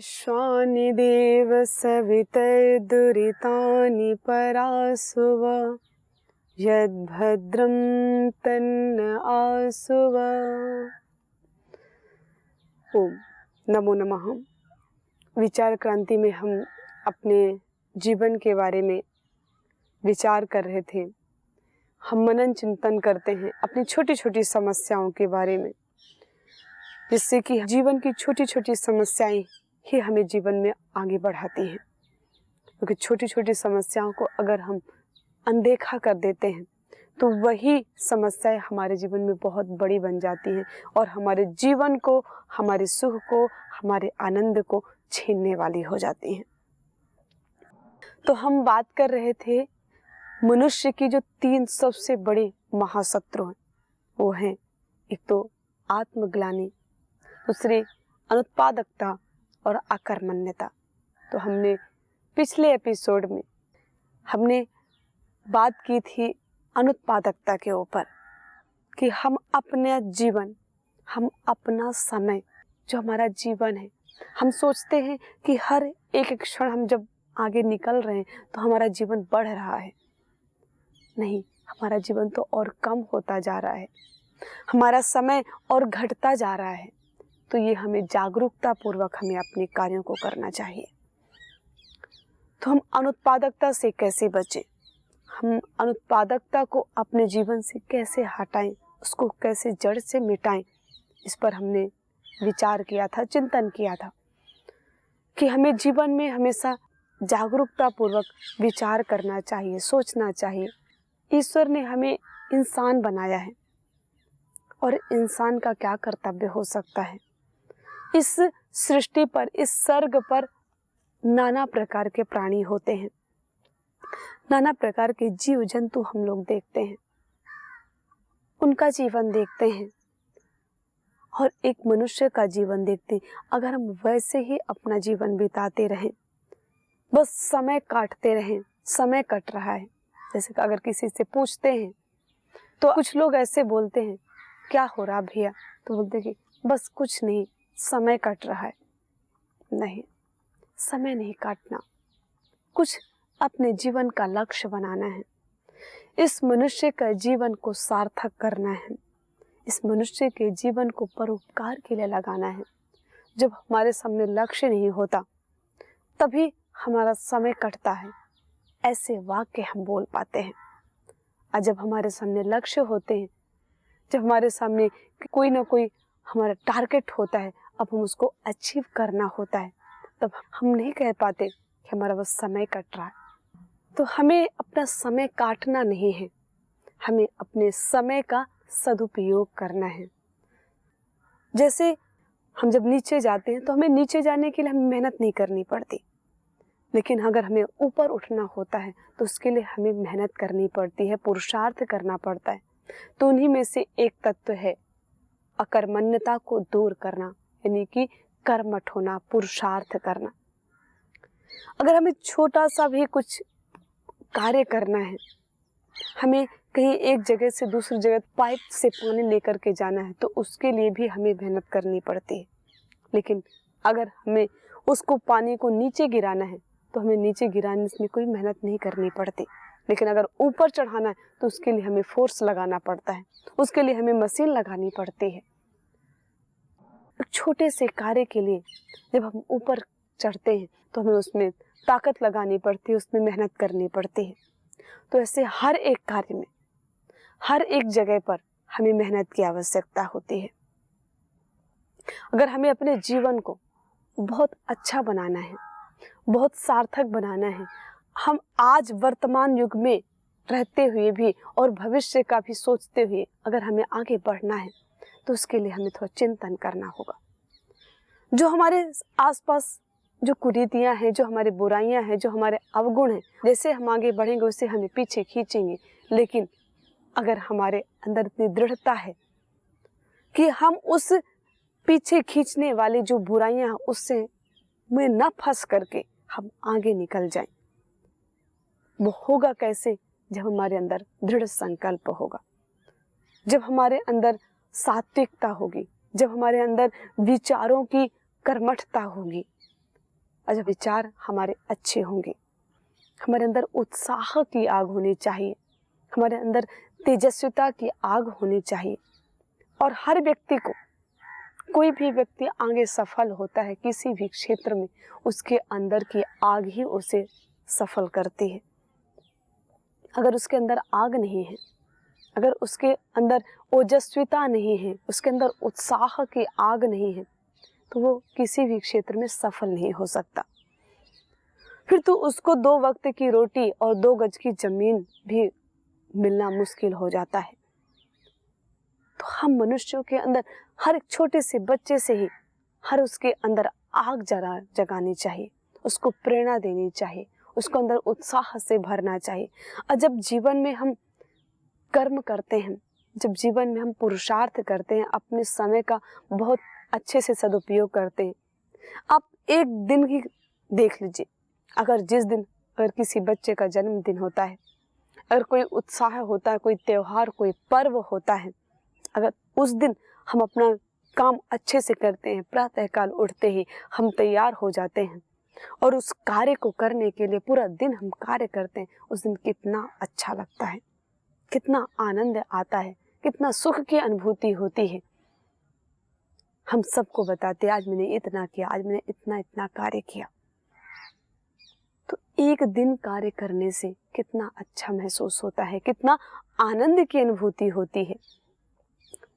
विश्वानि देव सवितर्दुरितानि परासुव यद्भद्रं तन्न आसुव। ओम नमो नमः। विचार क्रांति में हम अपने जीवन के बारे में विचार कर रहे थे। हम मनन चिंतन करते हैं अपनी छोटी छोटी समस्याओं के बारे में, जिससे कि जीवन की छोटी छोटी समस्याएं ही हमें जीवन में आगे बढ़ाती हैं। क्योंकि छोटी छोटी समस्याओं को अगर हम अनदेखा कर देते हैं तो वही समस्याएं हमारे जीवन में बहुत बड़ी बन जाती हैं और हमारे जीवन को, हमारे सुख को, हमारे आनंद को छीनने वाली हो जाती हैं। तो हम बात कर रहे थे मनुष्य की जो 3 सबसे बड़े महाशत्रु हैं, वो हैं एक तो आत्मग्लानि, दूसरी अनुत्पादकता और अकर्मण्यता। तो हमने पिछले एपिसोड में हमने बात की थी अनुत्पादकता के ऊपर कि हम अपना जीवन, हम अपना समय, जो हमारा जीवन है, हम सोचते हैं कि हर एक क्षण हम जब आगे निकल रहे हैं तो हमारा जीवन बढ़ रहा है। नहीं, हमारा जीवन तो और कम होता जा रहा है, हमारा समय और घटता जा रहा है। तो ये हमें जागरूकता पूर्वक हमें अपने कार्यों को करना चाहिए। तो हम अनुत्पादकता से कैसे बचें, हम अनुत्पादकता को अपने जीवन से कैसे हटाएं, उसको कैसे जड़ से मिटाएं, इस पर हमने विचार किया था, चिंतन किया था कि हमें जीवन में हमेशा जागरूकता पूर्वक विचार करना चाहिए, सोचना चाहिए। ईश्वर ने हमें इंसान बनाया है और इंसान का क्या कर्तव्य हो सकता है। इस सृष्टि पर, इस सर्ग पर नाना प्रकार के प्राणी होते हैं, नाना प्रकार के जीव जंतु हम लोग देखते हैं, उनका जीवन देखते हैं और एक मनुष्य का जीवन देखते हैं। अगर हम वैसे ही अपना जीवन बिताते रहें, बस समय काटते रहें, समय कट रहा है, जैसे कि अगर किसी से पूछते हैं तो कुछ लोग ऐसे बोलते हैं, क्या हो रहा भैया, तो बोलते कि बस कुछ नहीं, समय कट रहा है। नहीं, समय नहीं काटना, कुछ अपने जीवन का लक्ष्य बनाना है, इस मनुष्य का जीवन को सार्थक करना है, इस मनुष्य के जीवन को परोपकार के लिए लगाना है। जब हमारे सामने लक्ष्य नहीं होता तभी हमारा समय कटता है, ऐसे वाक्य हम बोल पाते हैं। और जब हमारे सामने लक्ष्य होते हैं, जब हमारे सामने कोई ना कोई हमारा टारगेट होता है, अब हम उसको अचीव करना होता है, तब हम नहीं कह पाते कि हमारा बस समय कट रहा है। तो हमें अपना समय काटना नहीं है, हमें अपने समय का सदुपयोग करना है। जैसे हम जब नीचे जाते हैं तो हमें नीचे जाने के लिए हमें मेहनत नहीं करनी पड़ती, लेकिन अगर हमें ऊपर उठना होता है तो उसके लिए हमें मेहनत करनी पड़ती है, पुरुषार्थ करना पड़ता है। तो उन्हीं में से एक तत्व है अकर्मण्यता को दूर करना, यानी कि कर्मठ होना, पुरुषार्थ करना। अगर हमें छोटा सा भी कुछ कार्य करना है, हमें कहीं एक जगह से दूसरी जगह पाइप से पानी लेकर के जाना है, तो उसके लिए भी हमें मेहनत करनी पड़ती है। लेकिन अगर हमें उसको पानी को नीचे गिराना है तो हमें नीचे गिराने में कोई मेहनत नहीं करनी पड़ती। लेकिन अगर ऊपर चढ़ाना है तो उसके लिए हमें फोर्स लगाना पड़ता है, उसके लिए हमें मशीन लगानी पड़ती है। छोटे से कार्य के लिए जब हम ऊपर चढ़ते हैं तो हमें उसमें ताकत लगानी पड़ती है, उसमें मेहनत करनी पड़ती है। तो ऐसे हर एक कार्य में, हर एक जगह पर हमें मेहनत की आवश्यकता होती है। अगर हमें अपने जीवन को बहुत अच्छा बनाना है, बहुत सार्थक बनाना है, हम आज वर्तमान युग में रहते हुए भी और भविष्य का भी सोचते हुए अगर हमें आगे बढ़ना है तो उसके लिए हमें थोड़ा चिंतन करना होगा। जो हमारे आसपास जो कुरीतियां हैं, जो हमारी बुराइयां हैं, जो हमारे अवगुण हैं, जैसे हम आगे बढ़ेंगे उससे हमें पीछे खींचेंगे। लेकिन अगर हमारे अंदर इतनी दृढ़ता है कि हम उस पीछे खींचने वाली जो बुराइयां हैं उससे में न फंस करके हम आगे निकल जाएं, वो होगा कैसे? जब हमारे अंदर दृढ़ संकल्प होगा, जब हमारे अंदर सात्विकता होगी, जब हमारे अंदर विचारों की कर्मठता होगी, और जब विचार हमारे अच्छे होंगे, हमारे अंदर उत्साह की आग होनी चाहिए, हमारे अंदर तेजस्विता की आग होनी चाहिए। और हर व्यक्ति को, कोई भी व्यक्ति आगे सफल होता है किसी भी क्षेत्र में, उसके अंदर की आग ही उसे सफल करती है। अगर उसके अंदर आग नहीं है, अगर उसके अंदर ओजस्विता नहीं है, उसके अंदर उत्साह की आग नहीं है, तो वो किसी भी क्षेत्र में सफल नहीं हो सकता। फिर तो उसको 2 वक्त की रोटी और 2 गज की जमीन भी मिलना मुश्किल हो जाता है। तो हम मनुष्यों के अंदर हर एक छोटे से बच्चे से ही हर उसके अंदर आग जगानी चाहिए, उसको प्रेरणा देनी चाहिए, उसको अंदर उत्साह से भरना चाहिए। और जब जीवन में हम कर्म करते हैं, जब जीवन में हम पुरुषार्थ करते हैं, अपने समय का बहुत अच्छे से सदुपयोग करते हैं। आप एक दिन ही देख लीजिए, अगर जिस दिन अगर किसी बच्चे का जन्मदिन होता है, अगर कोई उत्साह होता है, कोई त्योहार, कोई पर्व होता है, अगर उस दिन हम अपना काम अच्छे से करते हैं, प्रातःकाल उठते ही हम तैयार हो जाते हैं और उस कार्य को करने के लिए पूरा दिन हम कार्य करते हैं, उस दिन कितना अच्छा लगता है, कितना आनंद आता है, कितना सुख की अनुभूति होती है। हम सबको बताते हैं आज मैंने इतना किया, आज मैंने इतना इतना कार्य किया। तो एक दिन कार्य करने से कितना अच्छा महसूस होता है, कितना आनंद की अनुभूति होती है।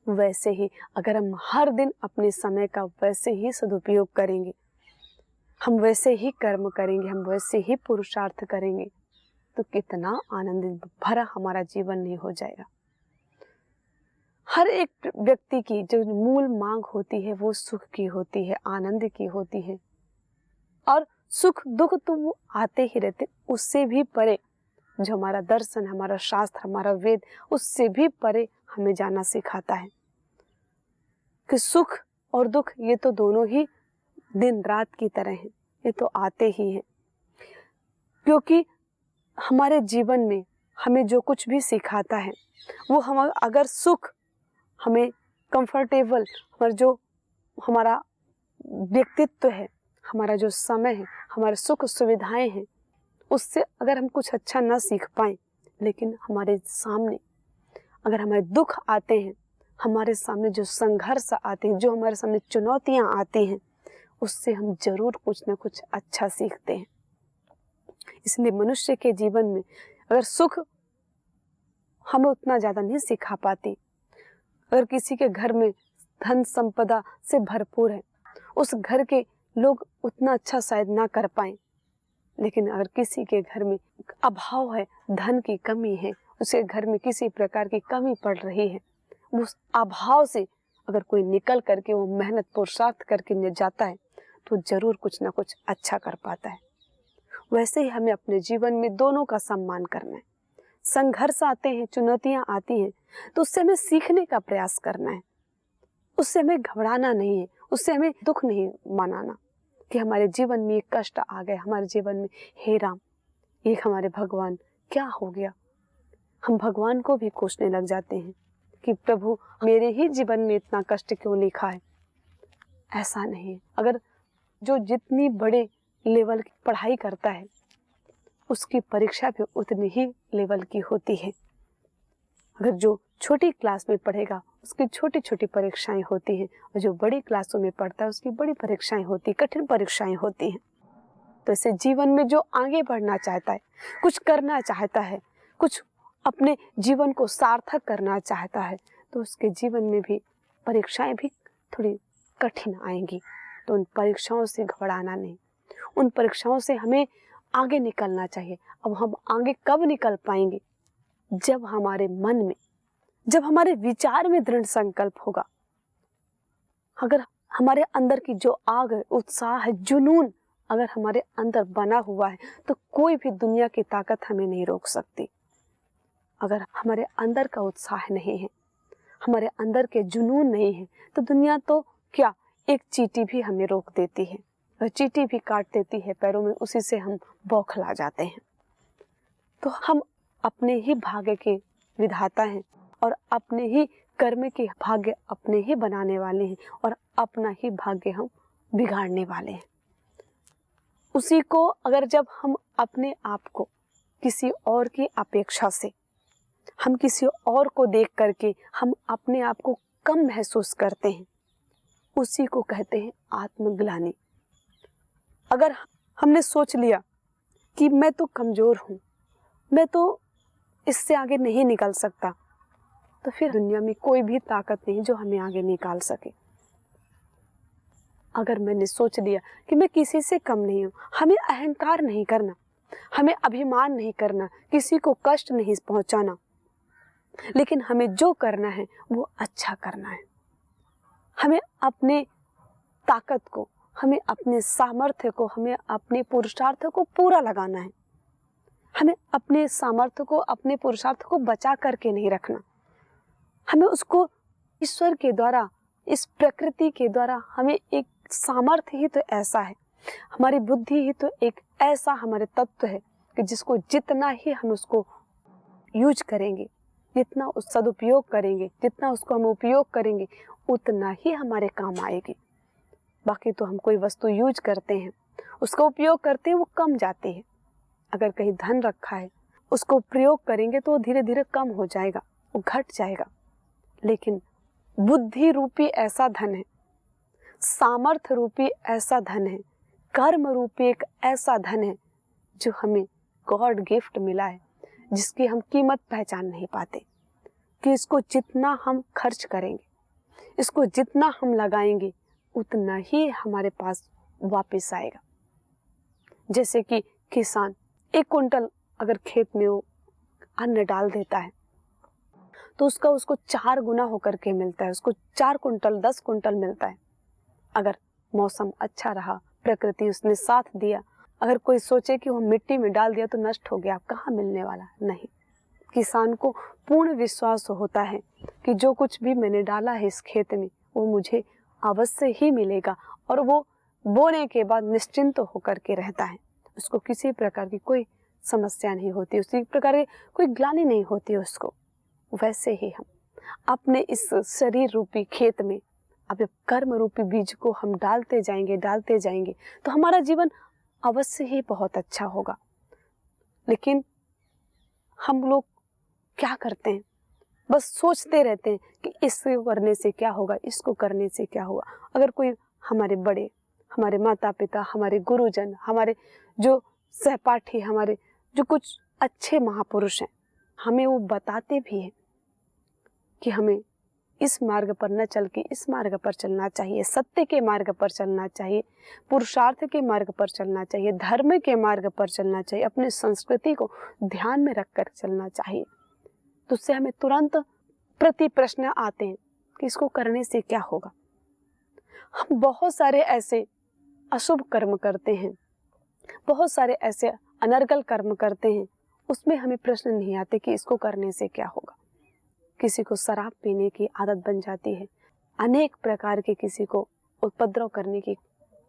वैसे ही अगर हम हर दिन अपने समय का वैसे ही सदुपयोग करेंगे, हम वैसे ही कर्म करेंगे, हम वैसे ही पुरुषार्थ करेंगे, तो कितना आनंद भरा हमारा जीवन नहीं हो जाएगा। हर एक व्यक्ति की जो मूल मांग होती है वो सुख की होती है, आनंद की होती है। और सुख दुख तो वो आते ही रहते, उससे भी परे जो हमारा दर्शन, हमारा शास्त्र, हमारा वेद, उससे भी परे हमें जाना सिखाता है कि सुख और दुख ये तो दोनों ही दिन रात की तरह हैं, ये तो आते ही हैं। क्योंकि हमारे जीवन में हमें जो कुछ भी सिखाता है वो हम अगर सुख हमें कंफर्टेबल, और जो हमारा व्यक्तित्व है, हमारा जो समय है, हमारे सुख सुविधाएं हैं, उससे अगर हम कुछ अच्छा ना सीख पाएं, लेकिन हमारे सामने अगर हमारे दुख आते हैं, हमारे सामने जो संघर्ष आते हैं, जो हमारे सामने चुनौतियां आती हैं, उससे हम जरूर कुछ ना कुछ अच्छा सीखते हैं। इसलिए मनुष्य के जीवन में अगर सुख हमें उतना ज़्यादा नहीं सिखा पाती, अगर किसी के घर में धन संपदा से भरपूर है, उस घर के लोग उतना अच्छा शायद ना कर पाएं, लेकिन अगर किसी के घर में अभाव है, धन की कमी है, उसके घर में किसी प्रकार की कमी पड़ रही है, उस अभाव से अगर कोई निकल करके वो मेहनत पुरुषार्थ करके जाता है, तो जरूर कुछ ना कुछ अच्छा कर पाता है। वैसे ही हमें अपने जीवन में दोनों का सम्मान करना है। संघर्ष आते हैं, चुनौतियां आती हैं, तो उससे हमें सीखने का प्रयास करना है, उससे हमें घबराना नहीं है, उससे हमें दुख नहीं मनाना कि हमारे जीवन में ये कष्ट आ गए, हमारे जीवन में हे राम ये हमारे भगवान क्या हो गया। हम भगवान को भी कोसने लग जाते हैं कि प्रभु मेरे ही जीवन में इतना कष्ट क्यों लिखा है। ऐसा नहीं है। अगर जो जितनी बड़े लेवल की पढ़ाई करता है उसकी परीक्षा भी उतनी ही लेवल की होती है। अगर जो छोटी क्लास में पढ़ेगा उसकी छोटी छोटी परीक्षाएं होती हैं, और जो बड़ी क्लासों में पढ़ता है उसकी बड़ी परीक्षाएं होती, कठिन परीक्षाएं होती हैं। तो ऐसे जीवन में जो आगे बढ़ना चाहता है, कुछ करना चाहता है, कुछ अपने जीवन को सार्थक करना चाहता है, तो उसके जीवन में भी परीक्षाएं भी थोड़ी कठिन आएंगी। तो उन परीक्षाओं से घबराना नहीं, उन परीक्षाओं से हमें आगे निकलना चाहिए। अब हम आगे कब निकल पाएंगे? जब हमारे मन में, जब हमारे विचार में दृढ़ संकल्प होगा। अगर हमारे अंदर की जो आग है, उत्साह है, जुनून अगर हमारे अंदर बना हुआ है, तो कोई भी दुनिया की ताकत हमें नहीं रोक सकती। अगर हमारे अंदर का उत्साह नहीं है, हमारे अंदर के जुनून नहीं है, तो दुनिया तो क्या, एक चींटी भी हमें रोक देती है, वह चींटी भी काट देती है पैरों में, उसी से हम बौखला जाते हैं। तो हम अपने ही भाग्य के विधाता हैं और अपने ही कर्म के भाग्य अपने ही बनाने वाले हैं और अपना ही भाग्य हम बिगाड़ने वाले हैं। उसी को अगर जब हम अपने आप को किसी और की अपेक्षा से, हम किसी और को देख करके हम अपने आप को कम महसूस करते हैं, उसी को कहते हैं आत्मग्लानि। अगर हमने सोच लिया कि मैं तो कमज़ोर हूँ, मैं तो इससे आगे नहीं निकल सकता, तो फिर दुनिया में कोई भी ताकत नहीं जो हमें आगे निकाल सके। अगर मैंने सोच लिया कि मैं किसी से कम नहीं हूँ, हमें अहंकार नहीं करना, हमें अभिमान नहीं करना, किसी को कष्ट नहीं पहुँचाना, लेकिन हमें जो करना है वो अच्छा करना है। हमें अपने ताकत को, हमें अपने सामर्थ्य को, हमें अपने पुरुषार्थ को पूरा लगाना है। हमें अपने सामर्थ्य को, अपने पुरुषार्थ को बचा करके नहीं रखना। हमें उसको ईश्वर के द्वारा, इस प्रकृति के द्वारा हमें एक सामर्थ्य ही तो ऐसा है, हमारी बुद्धि ही तो एक ऐसा हमारे तत्व है कि जिसको जितना ही हम उसको यूज करेंगे, जितना उस सदुपयोग करेंगे, जितना उसको हम उपयोग करेंगे, उतना ही हमारे काम आएगी। बाकी तो हम कोई वस्तु यूज करते हैं, उसका उपयोग करते हैं, वो कम जाती है। अगर कहीं धन रखा है, उसको प्रयोग करेंगे तो वो धीरे धीरे कम हो जाएगा, वो घट जाएगा। लेकिन बुद्धि रूपी ऐसा धन है, सामर्थ्य रूपी ऐसा धन है, कर्म रूपी एक ऐसा धन है जो हमें गॉड गिफ्ट मिला है, जिसकी हम कीमत पहचान नहीं पाते कि इसको जितना हम खर्च करेंगे, इसको जितना हम लगाएंगे, उतना ही हमारे पास वापस आएगा। जैसे कि किसान 1 कुंटल अगर खेत में वो अन्न डाल देता है तो उसको 4 गुना होकर के मिलता है, उसको 4 कुंटल 10 कुंटल मिलता है। अगर मौसम अच्छा रहा, प्रकृति उसने साथ दिया, अगर कोई सोचे कि वो मिट्टी में डाल दिया तो नष्ट हो गया, कहाँ मिलने वाला? नहीं। किसान को पूर्ण विश्वास होता है कि जो कुछ भी मैंने डाला है इस खेत में वो मुझे अवश्य ही मिलेगा, और वो बोने के बाद निश्चिंत होकर के रहता है। उसको किसी प्रकार की कोई समस्या नहीं होती, उसी प्रकार की कोई ग्लानि नहीं होती उसको। वैसे ही हम अपने इस शरीर रूपी खेत में अब कर्म रूपी बीज को हम डालते जाएंगे तो हमारा जीवन अवश्य ही बहुत अच्छा होगा। लेकिन हम लोग क्या करते हैं, बस सोचते रहते हैं कि इसको करने से क्या होगा, इसको करने से क्या होगा। अगर कोई हमारे बड़े, हमारे माता पिता, हमारे गुरुजन, हमारे जो सहपाठी, हमारे जो कुछ अच्छे महापुरुष हैं, हमें वो बताते भी हैं कि हमें इस मार्ग पर न चल के इस मार्ग पर चलना चाहिए, सत्य के मार्ग पर चलना चाहिए, पुरुषार्थ के मार्ग पर चलना चाहिए, धर्म के मार्ग पर चलना चाहिए, अपनी संस्कृति को ध्यान में रखकर चलना चाहिए। तो उससे हमें तुरंत प्रति प्रश्न आते हैं कि इसको करने से क्या होगा। हम बहुत सारे ऐसे अशुभ कर्म करते हैं, बहुत सारे ऐसे अनर्गल कर्म करते हैं, उसमें हमें प्रश्न नहीं आते कि इसको करने से क्या होगा। किसी को शराब पीने की आदत बन जाती है, अनेक प्रकार के किसी को उपद्रव करने की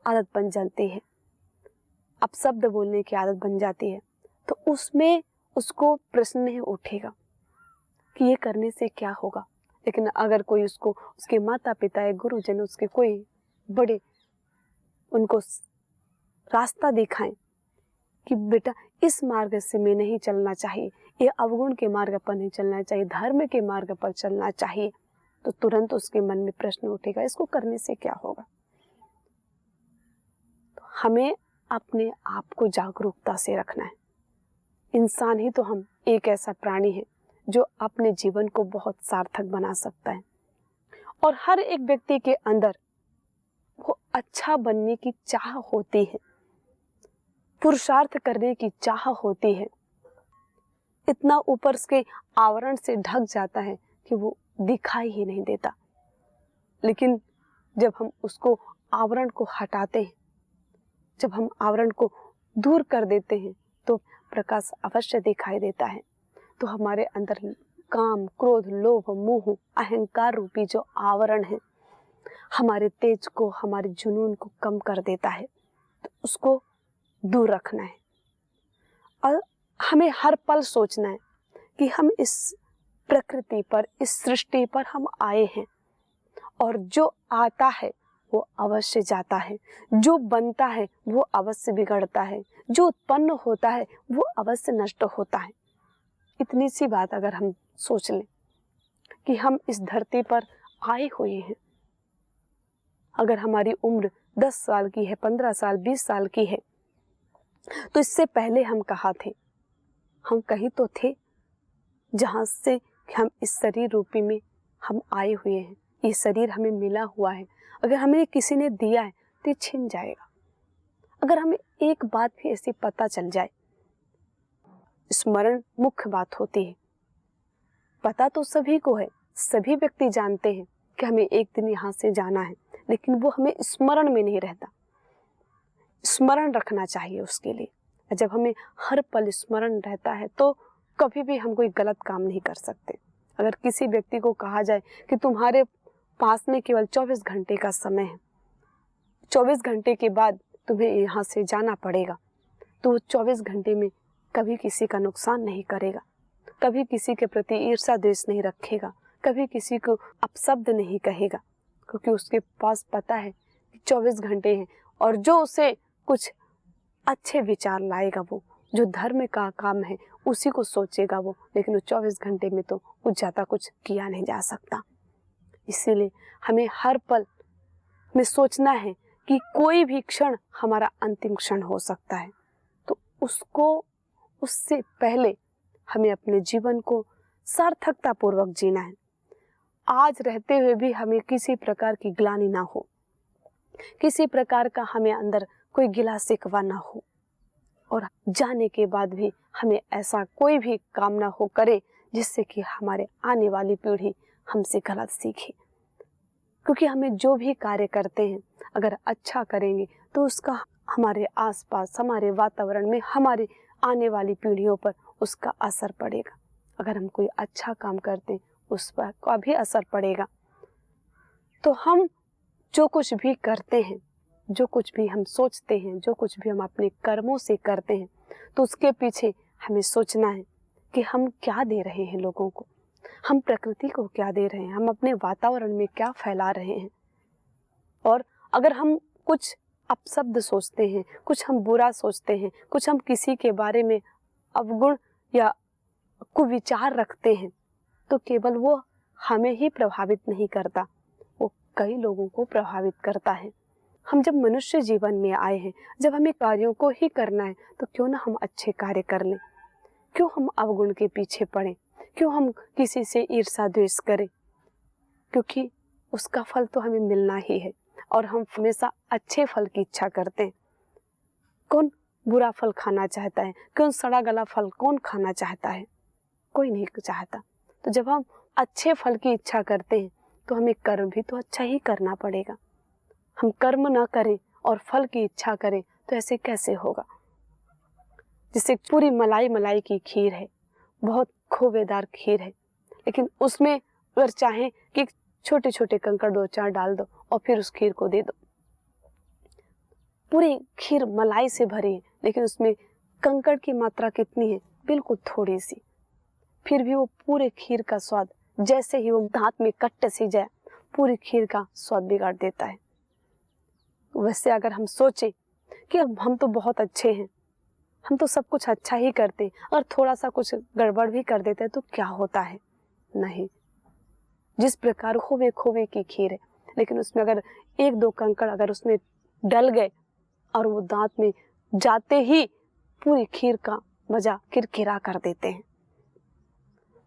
आदत बन जाती है, अपशब्द बोलने की आदत बन जाती है, तो उसमें उसको प्रश्न नहीं उठेगा कि ये करने से क्या होगा। लेकिन अगर कोई उसको, उसके माता पिता या गुरुजन, उसके कोई बड़े उनको रास्ता दिखाएं कि बेटा इस मार्ग से में नहीं चलना चाहिए, ये अवगुण के मार्ग पर नहीं चलना चाहिए, धर्म के मार्ग पर चलना चाहिए, तो तुरंत उसके मन में प्रश्न उठेगा, इसको करने से क्या होगा। तो हमें अपने आप को जागरूकता से रखना है। इंसान ही तो हम एक ऐसा प्राणी है जो अपने जीवन को बहुत सार्थक बना सकता है, और हर एक व्यक्ति के अंदर वो अच्छा बनने की चाह होती है, पुरुषार्थ करने की चाह होती है। इतना ऊपर के आवरण से ढक जाता है कि वो दिखाई ही नहीं देता। लेकिन जब हम उसको आवरण को हटाते हैं, जब हम आवरण को दूर कर देते हैं, तो प्रकाश अवश्य दिखाई देता है। तो हमारे अंदर काम, क्रोध, लोभ, मोह, अहंकार रूपी जो आवरण है, हमारे तेज को, हमारे जुनून को कम कर देता है। तो उसको दूर रखना है, और हमें हर पल सोचना है कि हम इस प्रकृति पर, इस सृष्टि पर हम आए हैं, और जो आता है वो अवश्य जाता है, जो बनता है वो अवश्य बिगड़ता है, जो उत्पन्न होता है वो अवश्य नष्ट होता है। इतनी सी बात अगर हम सोच लें कि हम इस धरती पर आए हुए हैं, अगर हमारी उम्र 10 साल की है, 15 साल, 20 साल की है, तो इससे पहले हम कहाँ थे? हम कहीं तो थे जहाँ से हम इस शरीर रूपी में हम आए हुए हैं। ये शरीर हमें मिला हुआ है, अगर हमें किसी ने दिया है तो ये छिन जाएगा। अगर हमें एक बात भी ऐसी पता चल जाए, स्मरण मुख्य बात होती है। पता तो सभी को है, सभी व्यक्ति जानते हैं कि हमें एक दिन यहाँ से जाना है, लेकिन वो हमें स्मरण में नहीं रहता। स्मरण रखना चाहिए उसके लिए। जब हमें हर पल स्मरण रहता है तो कभी भी हम कोई गलत काम नहीं कर सकते। अगर किसी व्यक्ति को कहा जाए कि तुम्हारे पास में केवल 24 घंटे का समय है, 24 घंटे के बाद तुम्हें यहाँ से जाना पड़ेगा, तो वो 24 घंटे में कभी किसी का नुकसान नहीं करेगा, कभी किसी के प्रति ईर्ष्या द्वेष नहीं रखेगा, कभी किसी को अपशब्द नहीं कहेगा, क्योंकि उसके पास पता है कि 24 घंटे हैं और जो उसे कुछ अच्छे विचार लाएगा, वो जो धर्म का काम है उसी को सोचेगा वो, लेकिन वो 24 घंटे में तो कुछ ज़्यादा कुछ किया नहीं जा सकता। इसीलिए हमें हर पल में सोचना है कि कोई भी क्षण हमारा अंतिम क्षण हो सकता है, तो उससे पहले हमें अपने जीवन को सार्थकता पूर्वक जीना है। आज रहते हुए भी हमें किसी प्रकार की ग्लानि ना हो, किसी प्रकार का हमें अंदर कोई गिला शिकवा ना हो, और जाने के बाद भी हमें ऐसा कोई भी काम ना हो करे जिससे कि हमारे आने वाली पीढ़ी हमसे गलत सीखे। क्योंकि हमें जो भी कार्य करते हैं अगर अच्छा करेंगे तो उसका हमारे आसपास, हमारे वातावरण में, हमारी आने वाली पीढ़ियों पर उसका असर पड़ेगा। अगर हम कोई अच्छा काम करते हैं उस पर का भी असर पड़ेगा। तो हम जो कुछ भी करते हैं, जो कुछ भी हम सोचते हैं, जो कुछ भी हम अपने कर्मों से करते हैं, तो उसके पीछे हमें सोचना है कि हम क्या दे रहे हैं लोगों को, हम प्रकृति को क्या दे रहे हैं, हम अपने वातावरण में क्या फैला रहे हैं। और अगर हम कुछ अपशब्द सोचते हैं, कुछ हम बुरा सोचते हैं, कुछ हम किसी के बारे में अवगुण या कुविचार रखते हैं, तो केवल वो हमें ही प्रभावित नहीं करता, वो कई लोगों को प्रभावित करता है। हम जब मनुष्य जीवन में आए हैं, जब हमें कार्यों को ही करना है, तो क्यों ना हम अच्छे कार्य कर लें, क्यों हम अवगुण के पीछे पड़ें, क्यों हम किसी से ईर्ष्या द्वेष करें, क्योंकि उसका फल तो हमें मिलना ही है और हम हमेशा अच्छे फल की इच्छा करते हैं। कौन बुरा फल खाना चाहता है? कौन सड़ा गला फल कौन खाना चाहता है? कोई नहीं चाहता। तो जब हम अच्छे फल की इच्छा करते हैं तो हमें कर्म भी तो अच्छा ही करना पड़ेगा। हम कर्म ना करें और फल की इच्छा करें तो ऐसे कैसे होगा? जैसे पूरी मलाई की खीर है, बहुत खोवेदार खीर है, लेकिन उसमें अगर चाहें कि छोटे छोटे कंकड़ 2-4 डाल दो और फिर उस खीर को दे दो, पूरी खीर मलाई से भरी है, लेकिन उसमें कंकड़ की मात्रा कितनी है? बिल्कुल थोड़ी सी। फिर भी वो पूरे खीर का स्वाद, जैसे ही वो दांत में कट सी जाए, पूरी खीर का स्वाद बिगाड़ देता है। वैसे अगर हम सोचें कि अब हम तो बहुत अच्छे हैं, हम तो सब कुछ अच्छा ही करते हैं, और थोड़ा सा कुछ गड़बड़ भी कर देते हैं तो क्या होता है? नहीं। जिस प्रकार खोवे की खीर है, लेकिन उसमें अगर 1-2 कंकड़ अगर उसमें डल गए और वो दांत में जाते ही पूरी खीर का मजा किरकिरा कर देते हैं।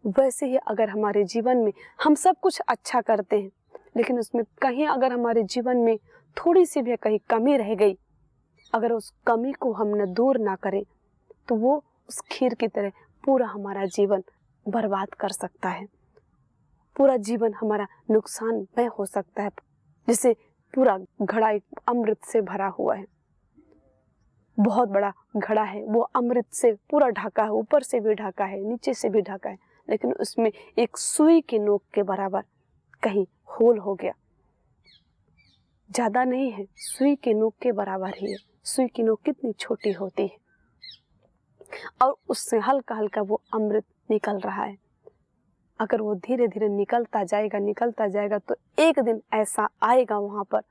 वैसे ही अगर हमारे जीवन में हम सब कुछ अच्छा करते हैं, लेकिन उसमें कहीं अगर हमारे जीवन में थोड़ी सी भी कहीं कमी रह गई, अगर उस कमी को हम न दूर ना करें, तो वो उस खीर की तरह पूरा हमारा जीवन बर्बाद कर सकता है, पूरा जीवन हमारा नुकसानमय हो सकता है। जैसे पूरा घड़ा एक अमृत से भरा हुआ है, बहुत बड़ा घड़ा है, वो अमृत से पूरा ढका है, ऊपर से भी ढका है, नीचे से भी ढका है, लेकिन उसमें एक सुई की नोक के बराबर कहीं होल हो गया, ज्यादा नहीं है, सुई के नोक के बराबर ही है। सुई की नोक कितनी छोटी होती है और उससे हल्का हल्का वो अमृत निकल रहा है। अगर वो धीरे धीरे निकलता जाएगा तो एक दिन ऐसा आएगा वहां पर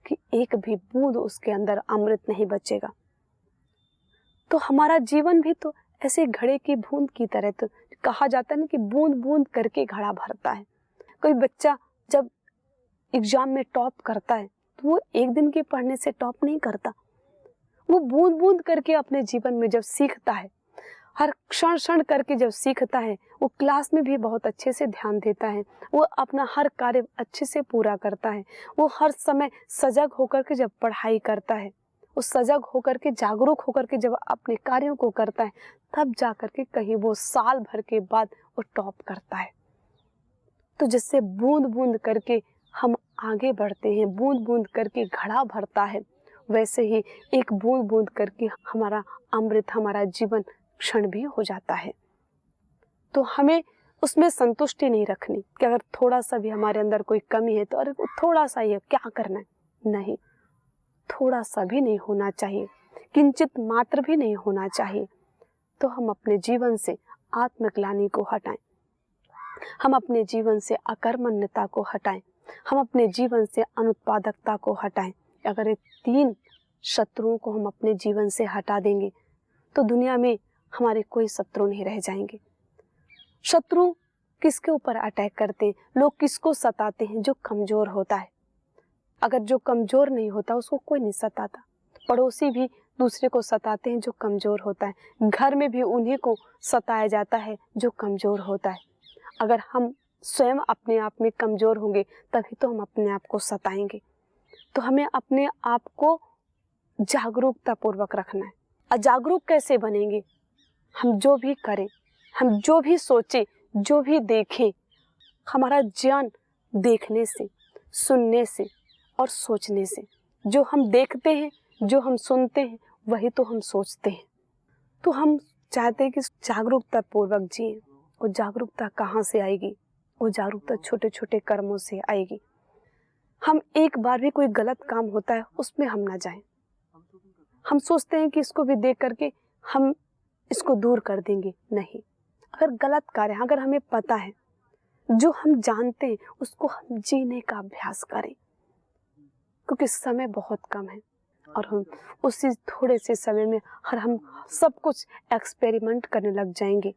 कि एक भी बूंद उसके अंदर अमृत नहीं बचेगा। तो हमारा जीवन भी तो ऐसे घड़े की बूंद की तरह, तो कहा जाता है ना कि बूंद बूंद करके घड़ा भरता है। कोई बच्चा जब एग्जाम में टॉप करता है तो वो एक दिन के पढ़ने से टॉप नहीं करता, वो बूंद बूंद करके अपने जीवन में जब सीखता है, हर क्षण क्षण करके जब सीखता है, वो क्लास में भी बहुत अच्छे से ध्यान देता है, वो अपना हर कार्य अच्छे से पूरा करता है, वो हर समय सजग होकर के जब पढ़ाई करता है, वो सजग होकर के जागरूक होकर के जब अपने कार्यों को करता है, तब जाकर के कहीं वो साल भर के बाद वो टॉप करता है। तो जिससे बूंद बूंद करके हम आगे बढ़ते हैं, बूंद बूंद करके घड़ा भरता है, वैसे ही एक बूंद बूंद करके हमारा अमृत, हमारा जीवन क्षण भी हो जाता है। तो हमें उसमें संतुष्टि नहीं रखनी कि अगर थोड़ा सा भी हमारे अंदर कोई कमी है तो अरे थोड़ा सा ही है, क्या करना है, नहीं, थोड़ा सा भी नहीं होना चाहिए, किंचित मात्र भी नहीं होना चाहिए। तो हम अपने जीवन से आत्मग्लानि को हटाएं, हम अपने जीवन से अकर्मण्यता को हटाएं, हम अपने जीवन से अनुत्पादकता को हटाएं। अगर ये 3 शत्रुओं को हम अपने जीवन से हटा देंगे तो दुनिया में हमारे कोई शत्रु नहीं रह जाएंगे। शत्रु किसके ऊपर अटैक करते हैं, लोग किसको सताते हैं, जो कमजोर होता है। अगर जो कमजोर नहीं होता उसको कोई नहीं सताता। पड़ोसी भी दूसरे को सताते हैं जो कमजोर होता है, घर में भी उन्हीं को सताया जाता है जो कमजोर होता है। अगर हम स्वयं अपने आप में कमजोर होंगे तभी तो हम अपने आप को सताएंगे। तो हमें अपने आप को जागरूकता पूर्वक रखना है। अजागरूक कैसे बनेंगे, हम जो भी करें, हम जो भी सोचें, जो भी देखें, हमारा ज्ञान देखने से, सुनने से और सोचने से। जो हम देखते हैं, जो हम सुनते हैं, वही तो हम सोचते हैं। तो हम चाहते हैं कि जागरूकता पूर्वक जिए। वो जागरूकता कहाँ से आएगी, वो जागरूकता छोटे छोटे कर्मों से आएगी। हम एक बार भी कोई गलत काम होता है उसमें हम ना जाएं। हम सोचते हैं कि इसको भी देख करके हम इसको दूर कर देंगे, नहीं। अगर गलत कार्य, अगर हमें पता है, जो हम जानते हैं उसको हम जीने का अभ्यास करें, क्योंकि समय बहुत कम है और हम उसी थोड़े से समय में हम सब कुछ एक्सपेरिमेंट करने लग जाएंगे।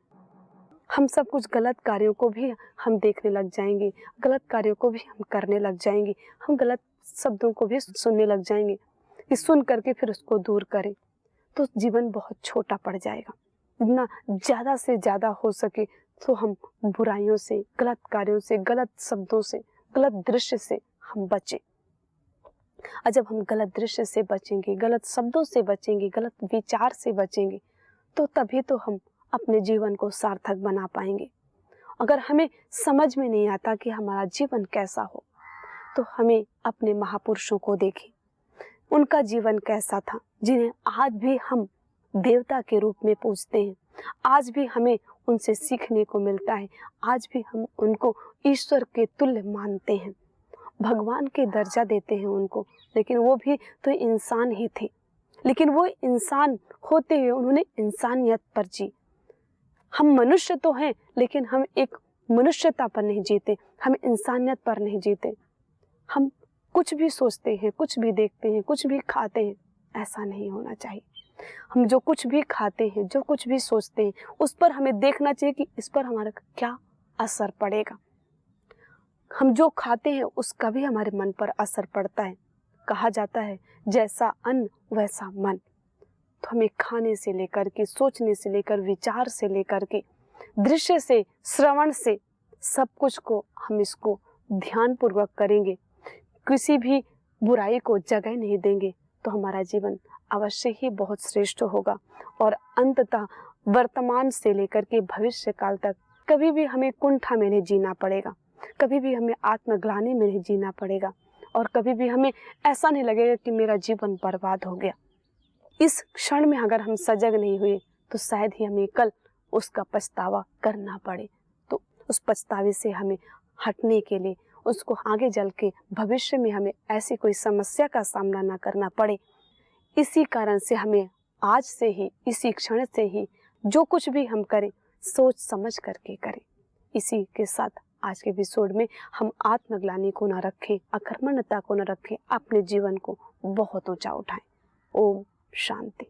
हम सब कुछ गलत कार्यों को भी हम देखने लग जाएंगे, गलत कार्यों को भी हम करने लग जाएंगे, हम गलत शब्दों को भी सुनने लग जाएंगे कि सुन करके फिर उसको दूर करें। तो जीवन बहुत छोटा पड़ जाएगा। जितना ज़्यादा से ज़्यादा हो सके तो हम बुराइयों से, गलत कार्यों से, गलत शब्दों से, गलत दृश्य से हम बचें। और जब हम गलत दृश्य से बचेंगे, गलत शब्दों से बचेंगे, गलत विचार से बचेंगे, तो तभी तो हम अपने जीवन को सार्थक बना पाएंगे। अगर हमें समझ में नहीं आता कि हमारा जीवन कैसा हो, तो हमें अपने महापुरुषों को देखें, उनका जीवन कैसा था, जिन्हें आज भी हम देवता के रूप में पूजते हैं। आज भी हमें उनसे सीखने को मिलता है, आज भी हम उनको ईश्वर के तुल्य मानते हैं, भगवान के दर्जा देते हैं उनको। लेकिन वो भी तो इंसान ही थे, लेकिन वो इंसान होते हुए उन्होंने इंसानियत पर जी। हम मनुष्य तो हैं, लेकिन हम एक मनुष्यता पर नहीं जीते, हम इंसानियत पर नहीं जीते। हम कुछ भी सोचते हैं, कुछ भी देखते हैं, कुछ भी खाते हैं, ऐसा नहीं होना चाहिए। हम जो कुछ भी खाते हैं, जो कुछ भी सोचते हैं, उस पर हमें देखना चाहिए कि इस पर हमारा क्या असर पड़ेगा। हम जो खाते हैं उसका भी हमारे मन पर असर पड़ता है। कहा जाता है जैसा अन्न वैसा मन। तो हमें खाने से लेकर के, सोचने से लेकर, विचार से लेकर के, दृश्य से, श्रवण से, सब कुछ को हम इसको ध्यान पूर्वक करेंगे, किसी भी बुराई को जगह नहीं देंगे, तो हमारा जीवन अवश्य ही बहुत श्रेष्ठ होगा। और अंततः वर्तमान से लेकर के भविष्य काल तक कभी भी हमें कुंठा में नहीं जीना पड़ेगा, कभी भी हमें आत्मग्लानि में नहीं जीना पड़ेगा, और कभी भी हमें ऐसा नहीं लगेगा कि मेरा जीवन बर्बाद हो गया। इस क्षण में अगर हम सजग नहीं हुए तो शायद ही हमें कल उसका पछतावा करना पड़े। तो उस पछतावे से हमें हटने के लिए, उसको आगे चल के भविष्य में हमें ऐसी कोई समस्या का सामना ना करना पड़े, इसी कारण से हमें आज से ही, इसी क्षण से ही जो कुछ भी हम करें सोच समझ करके करें। इसी के साथ आज के एपिसोड में हम आत्मग्लानि को न रखें, अकर्मण्यता को न रखें, अपने जीवन को बहुत ऊंचा उठाएं। ओम शांति।